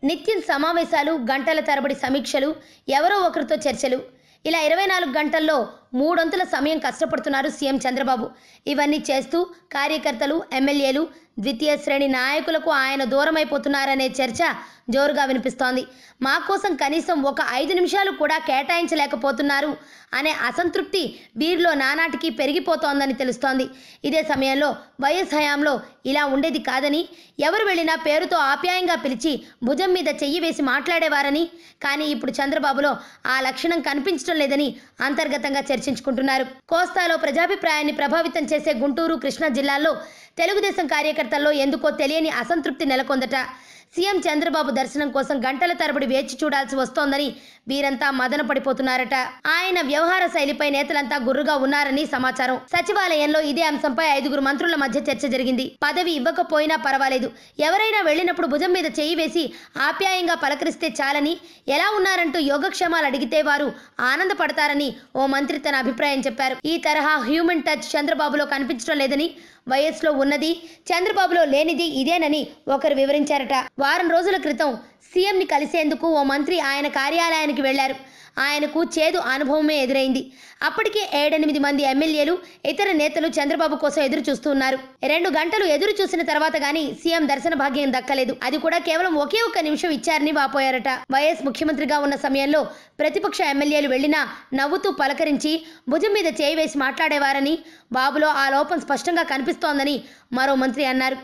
నిత్యం సమావేశాలు, గంటల తరబడి సమీక్షలు, ఎవరో ఒకరితో చర్చలు. ఇలా 24 గంటల్లో 3 వంతుల సమయం కష్టపడుతున్నారు సీఎం చంద్రబాబు. ఇవన్నీ చేస్తూ కార్యకర్తలు, ఎమ్మెల్యేలు, ద్వితీయ శ్రేణి నాయకులకు ఆయన దూరమైపోతున్నారనే చర్చ జోరుగా వినిపిస్తోంది. మా కోసం కనీసం ఒక 5 నిమిషాలు కూడా కేటాయించలేకపోతున్నారు అనే అసంతృప్తి వీరిలో నానాటికి పెరిగిపోతోందని తెలుస్తోంది. ఇదే సమయంలో వైఎస్ హయాంలో ఇలా ఉండేది కాదని, ఎవరు వెళ్ళినా పేరుతో ఆప్యాయంగా పిలిచి భుజం మీద చెయ్యి వేసి మాట్లాడేవారని, కానీ ఇప్పుడు చంద్రబాబులో ఆ లక్షణం కనిపించడం లేదని అంతర్గతంగా చర్చించుకుంటున్నారు. కోస్తాలో ప్రజాభిప్రాయాన్ని ప్రభావితం చేసే గుంటూరు, కృష్ణా జిల్లాల్లో తెలుగుదేశం కార్యకర్తల్లో ఎందుకో తెలియని అసంతృప్తి నెలకొందట. సీఎం చంద్రబాబు దర్శనం కోసం గంటల తరబడి వేచి చూడాల్సి వస్తోందని వీరంతా మదన పడిపోతున్నారట. ఆయన వ్యవహార శైలిపై నేతలంతా గుర్రుగా ఉన్నారని సమాచారం. సచివాలయంలో ఇదే అంశంపై 5 మంత్రుల మధ్య చర్చ జరిగింది. పదవి ఇవ్వకపోయినా పర్వాలేదు, ఎవరైనా వెళ్ళినప్పుడు భుజం మీద చేయి వేసి ఆప్యాయంగా పలకరిస్తే చాలని, ఎలా ఉన్నారంటూ యోగక్షేమాలు అడిగితే వారు ఆనందపడతారని ఓ మంత్రి తన అభిప్రాయం చెప్పారు. ఈ తరహా హ్యూమన్ టచ్ చంద్రబాబులో కనిపించడం లేదని, వైఎస్లో ఉన్నది చంద్రబాబులో లేనిది ఇదేనని ఒకరు వివరించారట. వారం రోజుల క్రితం సీఎంని కలిసేందుకు ఓ మంత్రి ఆయన కార్యాలయానికి వెళ్లారు. ఆయనకు చేదు అనుభవమే ఎదురైంది. అప్పటికే 7-8 మంది ఎమ్మెల్యేలు, ఇతర నేతలు చంద్రబాబు కోసం ఎదురు చూస్తున్నారు. 2 గంటలు ఎదురు చూసిన తర్వాత గానీ సీఎం దర్శన భాగ్యం దక్కలేదు. అది కూడా కేవలం ఒకే ఒక్క నిమిషం ఇచ్చారని వాపోయారట. వైఎస్ ముఖ్యమంత్రిగా ఉన్న సమయంలో ప్రతిపక్ష ఎమ్మెల్యేలు వెళ్లినా నవ్వుతూ పలకరించి భుజం మీద చేయి వేసి మాట్లాడేవారని, బాబులో ఆ లోపం స్పష్టంగా కనిపిస్తోందని మరో మంత్రి అన్నారు.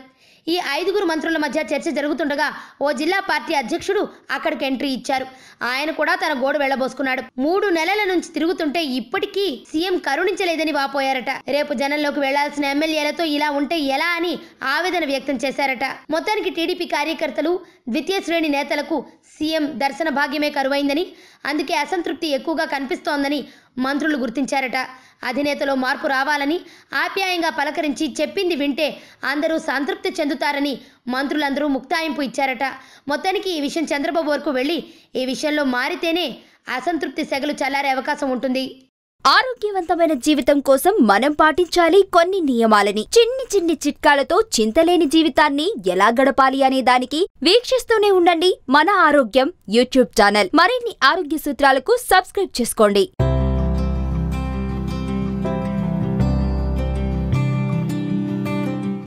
ఈ 5 మంత్రుల మధ్య చర్చ జరుగుతుండగా ఓ జిల్లా పార్టీ అధ్యక్షుడు అక్కడికి ఎంట్రీ ఇచ్చారు. ఆయన కూడా తన గోడు వెళ్లబోసుకున్నాడు. 3 నెలల నుంచి తిరుగుతుంటే ఇప్పటికీ సీఎం కరుణించలేదని వాపోయారట. రేపు జనంలోకి వెళ్లాల్సిన ఎమ్మెల్యేలతో ఇలా ఉంటే ఎలా అని ఆవేదన వ్యక్తం చేశారట. మొత్తానికి టీడీపీ కార్యకర్తలు, ద్వితీయ శ్రేణి నేతలకు సీఎం దర్శన భాగ్యమే కరువైందని, అందుకే అసంతృప్తి ఎక్కువగా కనిపిస్తోందని మంత్రులు గుర్తించారట. అధినేతలో మార్పు రావాలని, ఆప్యాయంగా పలకరించి చెప్పింది వింటే అందరూ సంతృప్తి చెందుతారని మంత్రులందరూ ముక్తాయింపు ఇచ్చారట. మొత్తానికి ఈ విషయం చంద్రబాబు వరకు వెళ్ళి ఈ విషయంలో మారితేనే అసంతృప్తి సెగలు చల్లారే అవకాశం ఉంటుంది. ఆరోగ్యవంతమైన జీవితం కోసం మనం పాటించాలి కొన్ని నియమాలని. చిన్ని చిట్కాలతో చింతలేని జీవితాన్ని ఎలా గడపాలి అనే దానికి వీక్షిస్తూనే ఉండండి మన ఆరోగ్యం యూట్యూబ్ ఛానల్. మరిన్ని ఆరోగ్య సూత్రాలకు సబ్స్క్రైబ్ చేసుకోండి.